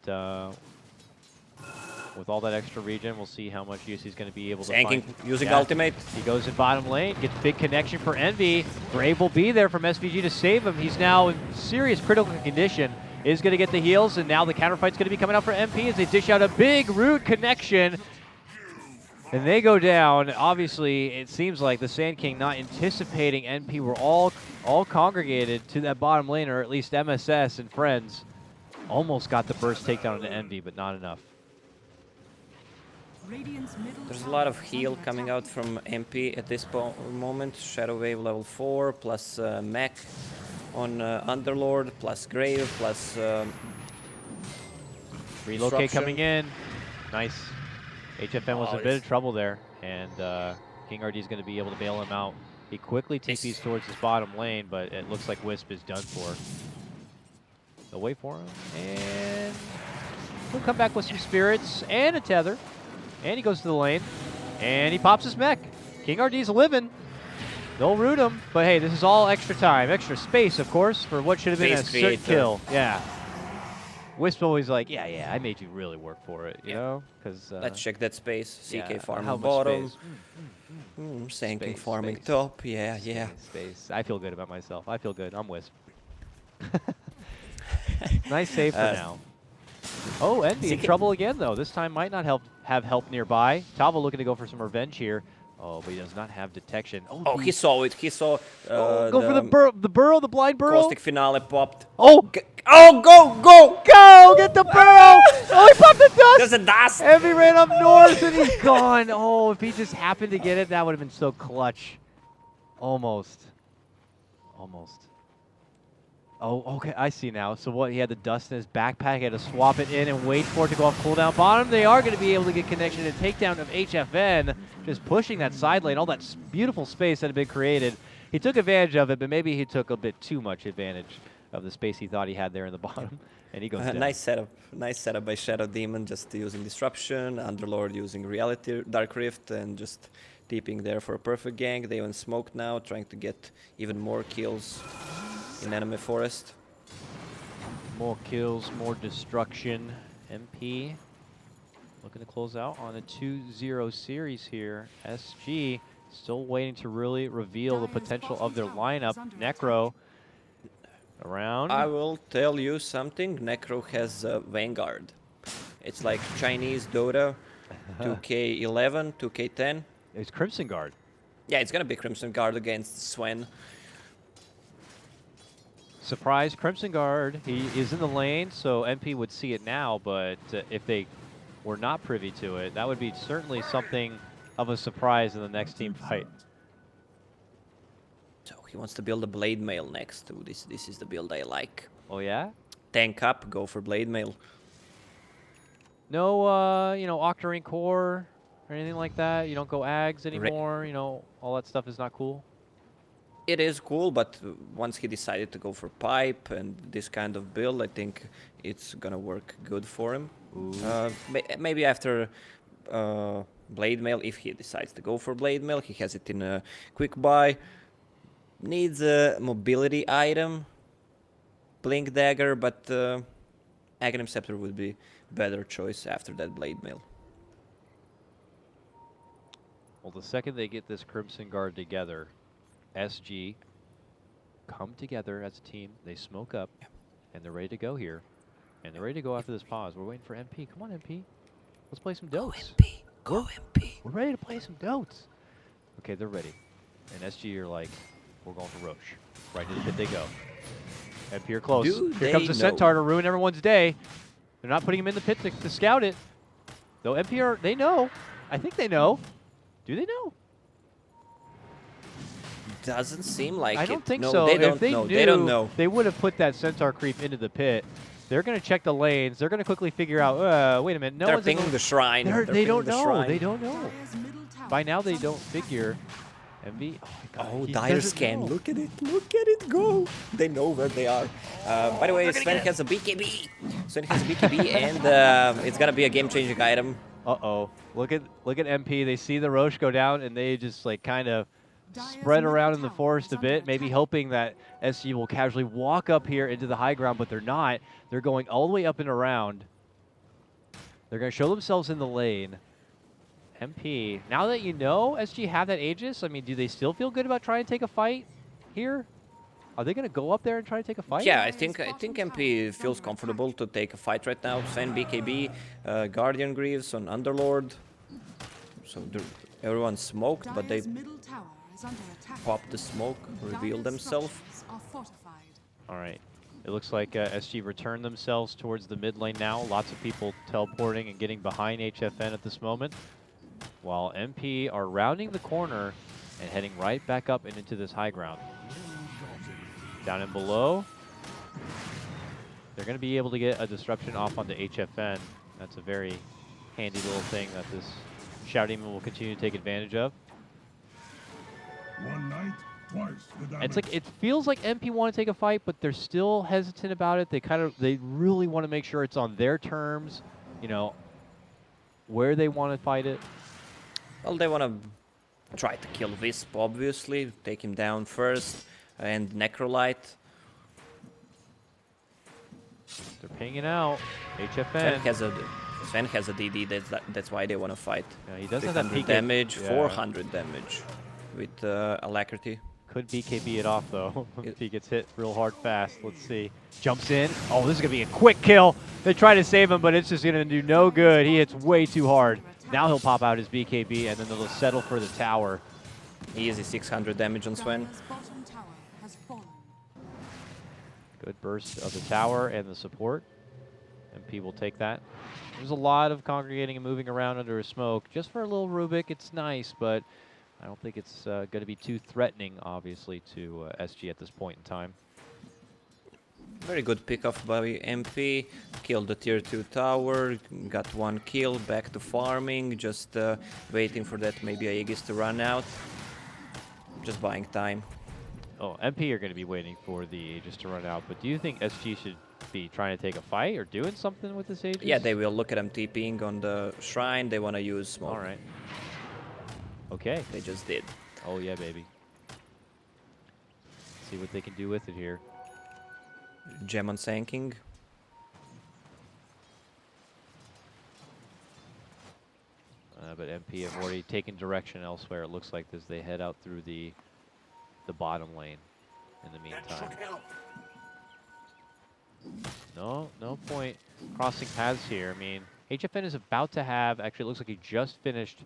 Speaker 1: with all that extra regen, we'll see how much use he's going to be able to
Speaker 2: Sanking,
Speaker 1: find.
Speaker 2: using
Speaker 1: Yeah.
Speaker 2: ultimate.
Speaker 1: He goes in bottom lane, gets big connection for Envy. Brave will be there from SVG to save him. He's now in serious critical condition. Is going to get the heals, and now the counterfight's going to be coming out for MP as they dish out a big root connection. And they go down. Obviously, it seems like the Sand King not anticipating NP were all congregated to that bottom lane, or at least MSS and friends. Almost got the burst takedown into Envy, but not enough.
Speaker 3: Radiant's middle
Speaker 2: There's a
Speaker 3: tower
Speaker 2: lot of
Speaker 3: is
Speaker 2: heal
Speaker 3: under
Speaker 2: coming
Speaker 3: attack.
Speaker 2: out from MP at this moment. Shadow Wave level 4, plus mech on Underlord, plus Grave, plus
Speaker 1: Relocate
Speaker 2: Disruption.
Speaker 1: coming in. Nice. HFN was
Speaker 2: Oh,
Speaker 1: in a bit of
Speaker 2: it's-
Speaker 1: trouble there, and King RD is going to be able to bail him out. He quickly TPs
Speaker 2: This-
Speaker 1: towards his bottom lane, but it looks like Wisp is done for. They'll wait for him, and he'll come back with some spirits and a tether. And he goes to the lane, and he pops his mech. King RD's living. They'll root him, but hey, this is all extra time, extra space, of course, for what should have been a
Speaker 2: Space
Speaker 1: certain
Speaker 2: creator.
Speaker 1: kill. Yeah. Wisp always like, yeah, I made you really work for it, you know? Because
Speaker 2: Let's check that space. CK
Speaker 1: yeah,
Speaker 2: farming
Speaker 1: how much
Speaker 2: bottom.
Speaker 1: space?
Speaker 2: Sanking
Speaker 1: Space,
Speaker 2: farming
Speaker 1: space,
Speaker 2: top. Yeah.
Speaker 1: Space. I feel good about myself. I feel good. I'm Wisp. Nice save for now. Oh, Envy in
Speaker 2: CK
Speaker 1: trouble again, though. This time might not have help nearby. Tava looking to go for some revenge here. Oh, but he does not have detection.
Speaker 2: Oh, he saw it. He saw
Speaker 1: Go for the burrow, the blind burrow.
Speaker 2: caustic finale popped.
Speaker 1: Oh,
Speaker 2: Oh, go!
Speaker 1: go! Get the burrow! Oh, he popped the dust!
Speaker 2: There's a dust!
Speaker 1: Envy ran up north and he's gone. Oh, if he just happened to get it, that would have been so clutch. Almost. Oh, okay, I see now. So what, he had the dust in his backpack, he had to swap it in and wait for it to go off cooldown. Bottom, they are going to be able to get connection and takedown of HFN, just pushing that side lane, all that beautiful space that had been created. He took advantage of it, but maybe he took a bit too much advantage of the space he thought he had there in the bottom, and he goes down.
Speaker 2: Nice setup by Shadow Demon, just using Disruption, Underlord using Reality Dark Rift, and just deeping there for a perfect gank. They even smoked now, trying to get even more kills in enemy forest.
Speaker 1: More kills, more destruction. MP looking to close out on a 2-0 series here. SG still waiting to really reveal the potential of their lineup. Necro around.
Speaker 2: I will tell you something. Necro has Vanguard. It's like Chinese Dota, 2K11, 2K10.
Speaker 1: It's Crimson Guard.
Speaker 2: Yeah, it's gonna be Crimson Guard against Swen.
Speaker 1: Surprise Crimson Guard. He is in the lane, so MP would see it now, but if they were not privy to it, that would be certainly something of a surprise in the next team fight.
Speaker 2: So he wants to build a Blade Mail next. Ooh, this is the build I like.
Speaker 1: Oh, yeah?
Speaker 2: Tank up, go for Blade Mail.
Speaker 1: No, Octarine Core or anything like that? You don't go Ags anymore? All that stuff is not cool?
Speaker 2: It is cool, but once he decided to go for pipe and this kind of build, I think it's gonna work good for him. Maybe after Blade Mail, if he decides to go for Blade Mail, he has it in a quick buy. Needs a mobility item, Blink Dagger, but Aghanim Scepter would be better choice after that Blade Mail.
Speaker 1: Well, the second they get this Crimson Guard together, SG come together as a team. They smoke up, and they're ready to go here. And they're ready to go after this pause. We're waiting for MP. Come on, MP. Let's play some dotes.
Speaker 2: Go MP.
Speaker 1: We're ready to play some dotes. Okay, they're ready. And SG are like, we're going for Roche. Right to the pit they go. MP are close. Here comes the Centaur to ruin everyone's day. They're not putting him in the pit to scout it. Though MP they know. I think they know. Do they know?
Speaker 2: Doesn't seem like it.
Speaker 1: I don't think
Speaker 2: no,
Speaker 1: so.
Speaker 2: They don't
Speaker 1: if they
Speaker 2: know.
Speaker 1: knew,
Speaker 2: They don't know.
Speaker 1: they would have put that Centaur creep into the pit. They're going to check the lanes. They're going to quickly figure out, wait a minute. No
Speaker 2: They're
Speaker 1: one's in
Speaker 2: pinging the shrine.
Speaker 1: They don't
Speaker 2: the
Speaker 1: know.
Speaker 2: shrine.
Speaker 1: They don't know.
Speaker 3: Dire's middle tower
Speaker 1: By now they don't figure. MV. Oh, my God.
Speaker 2: Oh,
Speaker 1: He
Speaker 2: dire
Speaker 1: doesn't
Speaker 2: scan.
Speaker 1: know.
Speaker 2: Look at it go. They know where they are. By the way, Sven has a BKB. Sven has a BKB, and it's gonna be a game-changing item.
Speaker 1: Uh-oh. Look at MP. They see the Roche go down, and they just like kind of
Speaker 3: Dire's
Speaker 1: spread
Speaker 3: middle
Speaker 1: around in the
Speaker 3: tower
Speaker 1: forest
Speaker 3: is
Speaker 1: a
Speaker 3: under
Speaker 1: bit, maybe
Speaker 3: attack.
Speaker 1: hoping that SG will casually walk up here into the high ground, but they're not. They're going all the way up and around. They're going to show themselves in the lane. MP, now that you know SG have that Aegis, I mean, do they still feel good about trying to take a fight here? Are they going to go up there and try to take a fight?
Speaker 2: Yeah, I think MP feels comfortable to take a fight right now. Sven BKB, Guardian Greaves on Underlord. So everyone smoked, but they
Speaker 3: Dire's middle tower is under attack.
Speaker 2: popped the smoke, revealed
Speaker 3: Dire's
Speaker 2: themselves.
Speaker 3: structures are fortified.
Speaker 1: All right. It looks like SG returned themselves towards the mid lane now. Lots of people teleporting and getting behind HFN at this moment, while MP are rounding the corner and heading right back up and into this high ground. Down and below, they're going to be able to get a disruption off onto HFN. That's a very handy little thing that this Shadow Demon will continue to take advantage of.
Speaker 4: One night, twice the damage.
Speaker 1: It's like it feels like MP want to take a fight, but they're still hesitant about it. They really want to make sure it's on their terms, where they want to fight it.
Speaker 2: Well, they want to try to kill Wisp, obviously. Take him down first. And Necrolite.
Speaker 1: They're pinging out.
Speaker 2: Sven
Speaker 1: HFN.
Speaker 2: has a DD. That's why they want to fight.
Speaker 1: Yeah, he doesn't have that
Speaker 2: 300
Speaker 1: peak
Speaker 2: damage,
Speaker 1: yeah.
Speaker 2: 400 damage with alacrity.
Speaker 1: Could BKB it off though.
Speaker 2: It-
Speaker 1: If he gets hit real hard fast. Let's see. Jumps in. Oh, this is gonna be a quick kill. They try to save him, but it's just gonna do no good. He hits way too hard. Now he'll pop out his BKB, and then they'll settle for the tower.
Speaker 2: Easy 600 damage on Sven.
Speaker 3: Dire's bottom tower has fallen.
Speaker 1: Good burst of the tower and the support. MP will take that. There's a lot of congregating and moving around under a smoke. Just for a little Rubik, it's nice, but I don't think it's going to be too threatening, obviously, to SG at this point in time.
Speaker 2: Very good pickoff by MP. Killed the tier 2 tower. Got 1 kill. Back to farming. Just waiting for that maybe Aegis to run out. Just buying time.
Speaker 1: Oh, MP are going to be waiting for the Aegis to run out, but do you think SG should be trying to take a fight or doing something with this Aegis?
Speaker 2: Yeah, they will look at them TPing on the shrine. They want to use smoke.
Speaker 1: All right. Okay.
Speaker 2: They just did.
Speaker 1: Oh, yeah, baby. See what they can do with it here.
Speaker 2: Gem on Sanking.
Speaker 1: But MP have already taken direction elsewhere, it looks like, as they head out through the bottom lane in the meantime. No point crossing paths here. I mean, HFN is about to have, actually it looks like he just finished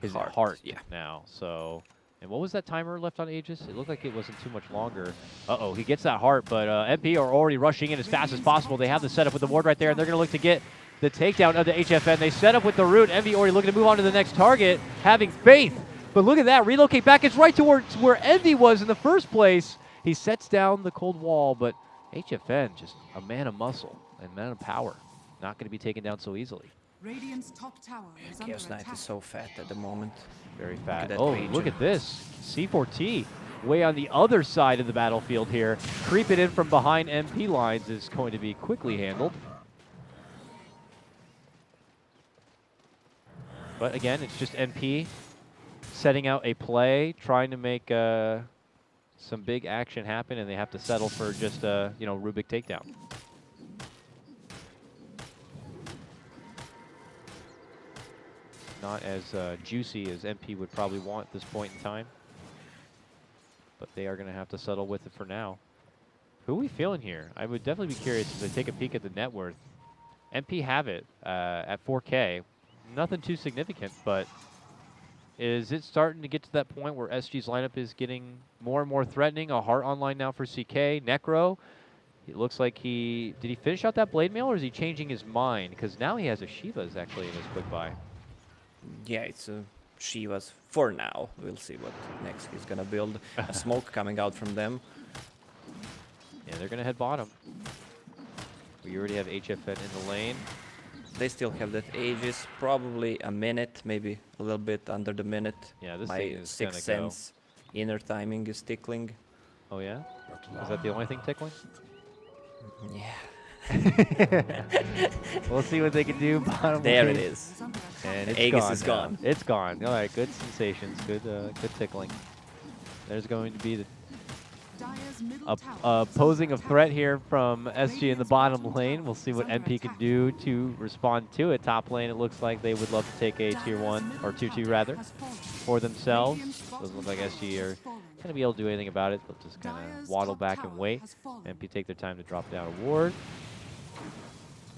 Speaker 1: his heart
Speaker 2: yeah.
Speaker 1: now. So, and what was that timer left on Aegis? It looked like it wasn't too much longer. Uh-oh, he gets that heart, but MP are already rushing in as fast as possible. They have the setup with the ward right there, and they're going to look to get the takedown of the HFN. They set up with the root. Envy already looking to move on to the next target, having faith. But look at that, relocate back. It's right towards where Envy was in the first place. He sets down the cold wall, but HFN, just a man of muscle and man of power. Not going to be taken down so easily.
Speaker 3: Radiant's top tower is under
Speaker 2: Chaos Knight
Speaker 3: attack.
Speaker 2: is so fat at the moment.
Speaker 1: Very fat.
Speaker 2: that
Speaker 1: Oh,
Speaker 2: regen.
Speaker 1: look at this. C4T way on the other side of the battlefield here. Creeping in from behind MP lines is going to be quickly handled. But again, it's just MP setting out a play, trying to make some big action happen, and they have to settle for just a Rubik takedown. Not as juicy as MP would probably want at this point in time. But they are going to have to settle with it for now. Who are we feeling here? I would definitely be curious as I take a peek at the net worth. MP have it at 4K. Nothing too significant, but is it starting to get to that point where SG's lineup is getting more and more threatening? A heart online now for CK. Necro, it looks like did he finish out that blade mail, or is he changing his mind? Because now he has a Shiva's actually in his quick buy.
Speaker 2: Yeah, it's Shiva's for now. We'll see what next he's gonna build. A smoke coming out from them.
Speaker 1: Yeah, they're going to head bottom. We already have HFN in the lane.
Speaker 2: They still have that Aegis, probably a minute, maybe a little bit under the minute.
Speaker 1: Yeah, this
Speaker 2: My
Speaker 1: thing is gonna
Speaker 2: sixth
Speaker 1: go.
Speaker 2: sense inner timing is tickling.
Speaker 1: Oh, yeah? Is that the only thing tickling?
Speaker 2: Yeah.
Speaker 1: We'll see what they can do. Bottom
Speaker 2: There
Speaker 1: lane.
Speaker 2: it is.
Speaker 3: Is under attack.
Speaker 1: And it's
Speaker 2: Aegis
Speaker 1: gone
Speaker 2: is
Speaker 1: now.
Speaker 2: gone.
Speaker 1: It's gone. All right, good sensations, good tickling. There's going to be the
Speaker 3: Dire's middle tower is
Speaker 1: posing
Speaker 3: under
Speaker 1: of threat
Speaker 3: attack.
Speaker 1: here from SG in the bottom lane. We'll see what MP can do to respond to it. Top lane, it looks like they would love to take a tier 1 or tier 2 rather
Speaker 3: Has fallen.
Speaker 1: for themselves.
Speaker 3: Radiant's
Speaker 1: Doesn't look
Speaker 3: bottom
Speaker 1: like
Speaker 3: tower
Speaker 1: SG
Speaker 3: has
Speaker 1: are
Speaker 3: fallen.
Speaker 1: going to be able to do anything about it. They'll just kind of
Speaker 3: Dire's
Speaker 1: waddle
Speaker 3: top
Speaker 1: back
Speaker 3: tower
Speaker 1: and wait.
Speaker 3: has fallen.
Speaker 1: MP take their time to drop down a ward.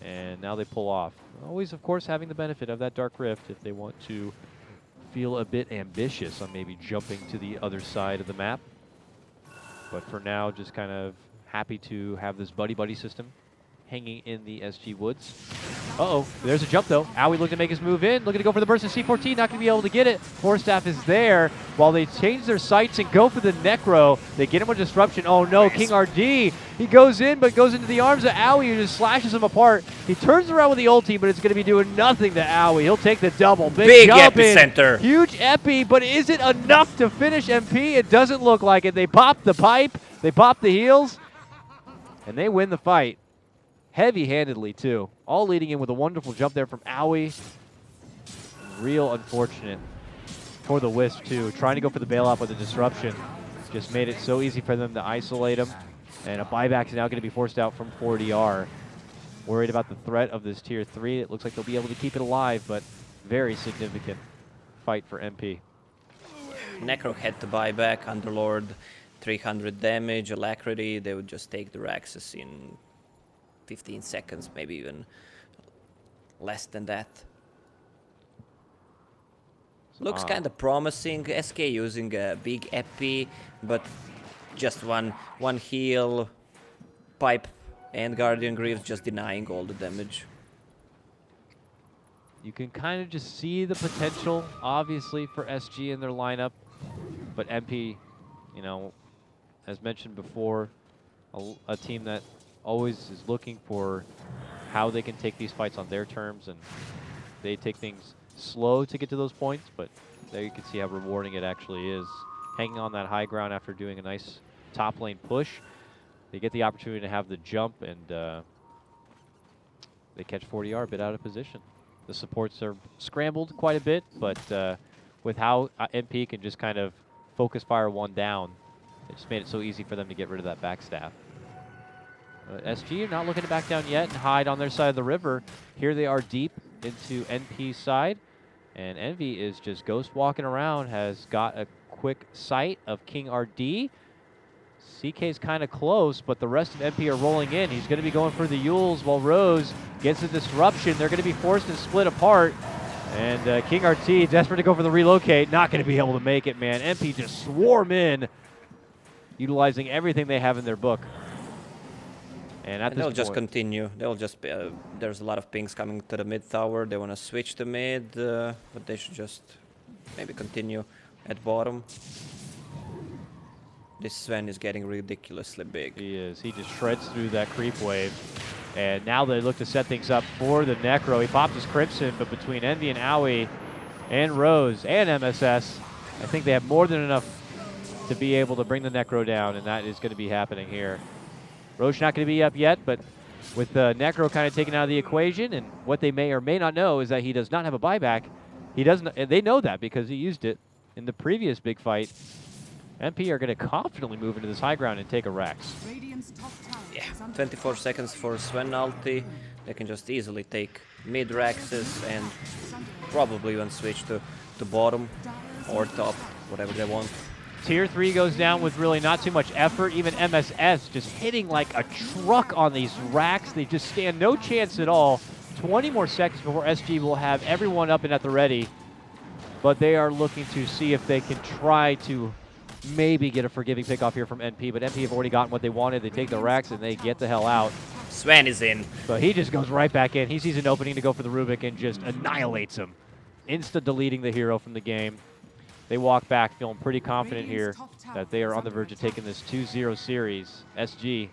Speaker 1: And now they pull off. Always, of course, having the benefit of that Dark Rift if they want to feel a bit ambitious on maybe jumping to the other side of the map. But for now, just kind of happy to have this buddy-buddy system hanging in the SG woods. Uh-oh, there's a jump though. Owie looking to make his move in, looking to go for the burst of C14, not going to be able to get it. Forstaff is there while they change their sights and go for the Necro. They get him with disruption. Oh no, King RD, he goes in, but goes into the arms of Owie, who just slashes him apart. He turns around with the ulti, but it's going to be doing nothing to Owie. He'll take the double. Big jump in.
Speaker 2: epicenter.
Speaker 1: Huge epi, but is it enough to finish MP? It doesn't look like it. They pop the pipe, they pop the heels, and they win the fight. Heavy-handedly, too. All leading in with a wonderful jump there from Owie. Real unfortunate for the Wisp, too. Trying to go for the bailout with the disruption. Just made it so easy for them to isolate him. And a buyback is now going to be forced out from 4DR. Worried about the threat of this tier 3. It looks like they'll be able to keep it alive, but very significant fight for MP.
Speaker 2: Necro had to buy back Underlord, 300 damage, Alacrity. They would just take the Raxus in 15 seconds, maybe even less than that. Looks kind of promising. SK using a big epi, but just one heal, pipe, and Guardian Greaves just denying all the damage.
Speaker 1: You can kind of just see the potential, obviously, for SG in their lineup. But MP, you know, as mentioned before, a team that always is looking for how they can take these fights on their terms, and they take things slow to get to those points, but there you can see how rewarding it actually is. Hanging on that high ground after doing a nice top lane push, they get the opportunity to have the jump, and they catch 40R a bit out of position. The supports are scrambled quite a bit, but with how MP can just kind of focus fire one down, it just made it so easy for them to get rid of that backstaff. SG are not looking to back down yet and hide on their side of the river. Here they are deep into NP's side, and Envy is just ghost walking around, has got a quick sight of King RD. CK's kind of close, but the rest of MP are rolling in. He's going to be going for the Yules while Rose gets a disruption. They're going to be forced and split apart. And King RT, desperate to go for the relocate, not going to be able to make it, man. MP just swarm in, utilizing everything they have in their book. And at this
Speaker 2: they'll
Speaker 1: point,
Speaker 2: just continue. They'll just be, there's a lot of pings coming to the mid tower. They want to switch to mid, but they should just maybe continue at bottom. This Sven is getting ridiculously big.
Speaker 1: He is. He just shreds through that creep wave. And now they look to set things up for the Necro. He pops his Crimson, but between Envy and Owie and Rose and MSS, I think they have more than enough to be able to bring the Necro down, and that is going to be happening here. Roche not going to be up yet, but with the Necro kind of taken out of the equation, and what they may or may not know is that he does not have a buyback. He doesn't, and they know that because he used it in the previous big fight. MP are going to confidently move into this high ground and take a Rax.
Speaker 2: Yeah, 24 seconds for Sven ulti. They can just easily take mid Raxes and probably even switch to bottom or top, whatever they want.
Speaker 1: Tier 3 goes down with really not too much effort. Even MSS just hitting like a truck on these racks. They just stand no chance at all. 20 more seconds before SG will have everyone up and at the ready. But they are looking to see if they can try to maybe get a forgiving pick off here from NP. But NP have already gotten what they wanted. They take the racks and they get the hell out.
Speaker 2: Sven is in.
Speaker 1: But he just goes right back in. He sees an opening to go for the Rubik and just annihilates him. Insta-deleting the hero from the game. They walk back feeling pretty confident here that they are on the verge of taking this 2-0 series. SG,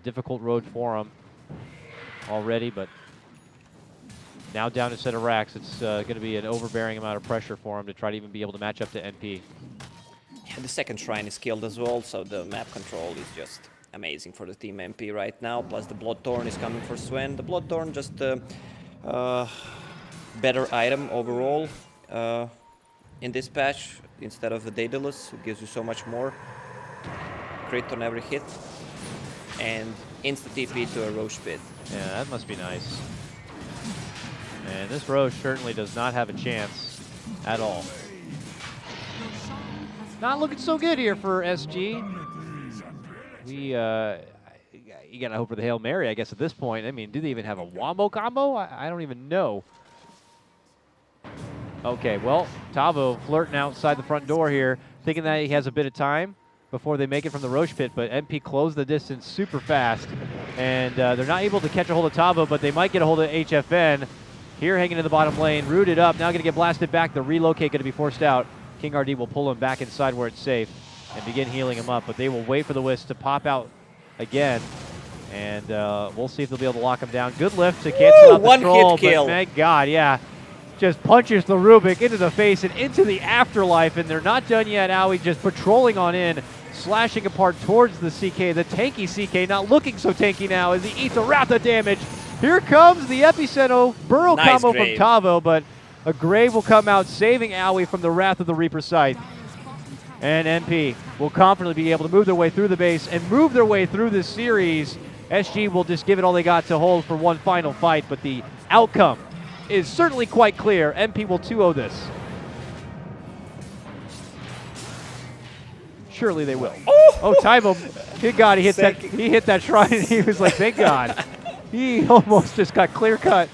Speaker 1: difficult road for them already, but now down to set of racks. It's going to be an overbearing amount of pressure for them to try to even be able to match up to NP.
Speaker 2: Yeah, the second shrine is killed as well, so the map control is just amazing for the team MP right now. Plus the Bloodthorn is coming for Sven. The Bloodthorn just better item overall. In this patch, instead of the Daedalus, it gives you so much more. Crit on every hit. And insta-TP to a Roche pit.
Speaker 1: Yeah, that must be nice. And this Roche certainly does not have a chance at all. Not looking so good here for SG. You gotta hope for the Hail Mary, I guess, at this point. I mean, do they even have a Wombo combo? I don't even know. Okay, well, Tavo flirting outside the front door here, thinking that he has a bit of time before they make it from the Roche pit, but MP closed the distance super fast, and they're not able to catch a hold of Tavo, but they might get a hold of HFN. Here hanging in the bottom lane, rooted up, now going to get blasted back. The relocate going to be forced out. King RD will pull him back inside where it's safe and begin healing him up, but they will wait for the Wisp to pop out again, and we'll see if they'll be able to lock him down. Good lift to cancel out the troll,
Speaker 2: hit kill.
Speaker 1: But my God, yeah. Just punches the Rubik into the face and into the afterlife, and they're not done yet. Owie just patrolling on in, slashing apart towards the CK. The tanky CK not looking so tanky now as he eats a wrath of damage. Here comes the Epicenter burrow combo from Tavo, but a Grave will come out, saving Owie from the wrath of the Reaper Scythe. And NP will confidently be able to move their way through the base and move their way through this series. SG will just give it all they got to hold for one final fight, but the outcome is certainly quite clear. MP will 2-0 this. Surely they will. Oh, time him. Good God, he hit that. He hit that shrine, and he was like, "Thank God." He almost just got clear cut.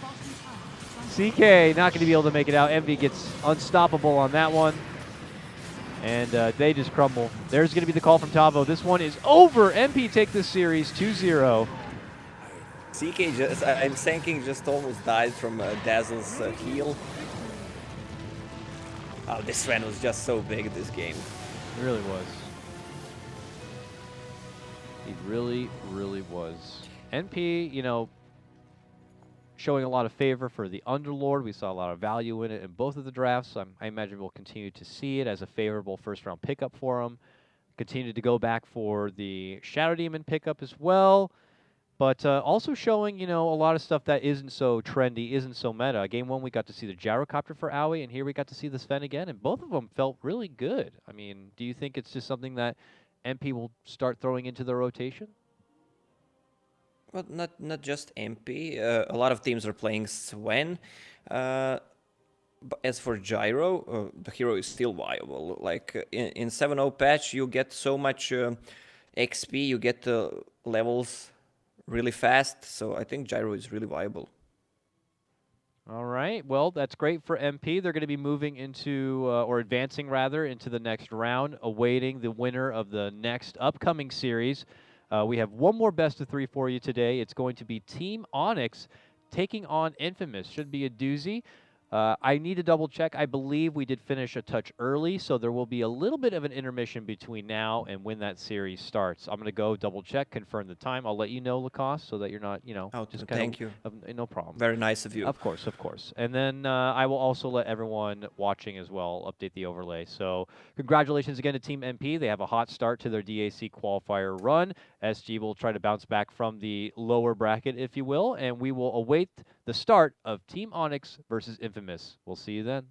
Speaker 1: CK not going to be able to make it out. Envy gets unstoppable on that one, and they just crumble. There's going to be the call from Tavo. This one is over. MP take this series 2-0.
Speaker 2: CK just, I'm thinking, just almost died from Dazzle's heal. Oh, this run was just so big this game.
Speaker 1: It really was. He really, really was. NP, you know, showing a lot of favor for the Underlord. We saw a lot of value in it in both of the drafts. I imagine we'll continue to see it as a favorable first-round pickup for him. Continue to go back for the Shadow Demon pickup as well. But also showing, you know, a lot of stuff that isn't so trendy, isn't so meta. Game 1, we got to see the Gyrocopter for Aoi, and here we got to see the Sven again, and both of them felt really good. I mean, do you think it's just something that MP will start throwing into the rotation?
Speaker 2: Well, not just MP. A lot of teams are playing Sven. But as for Gyro, the hero is still viable. Like in 7.0 patch, you get so much XP, you get levels really fast. So I think Gyro is really viable.
Speaker 1: All right. Well, that's great for MP. They're going to be moving into, or advancing rather, into the next round, awaiting the winner of the next upcoming series. We have one more best of 3 for you today. It's going to be Team Onyx taking on Infamous. Should be a doozy. I need to double check. I believe we did finish a touch early, so there will be a little bit of an intermission between now and when that series starts. I'm going to go double check, confirm the time. I'll let you know, Lacoste, so that you're not, you know, just kind
Speaker 2: thank you.
Speaker 1: No problem.
Speaker 2: Very nice of you.
Speaker 1: Of course, of course. And then I will also let everyone watching as well update the overlay. So congratulations again to Team MP. They have a hot start to their DAC qualifier run. SG will try to bounce back from the lower bracket, if you will, and we will await the start of Team Onyx versus Infamous. We'll see you then.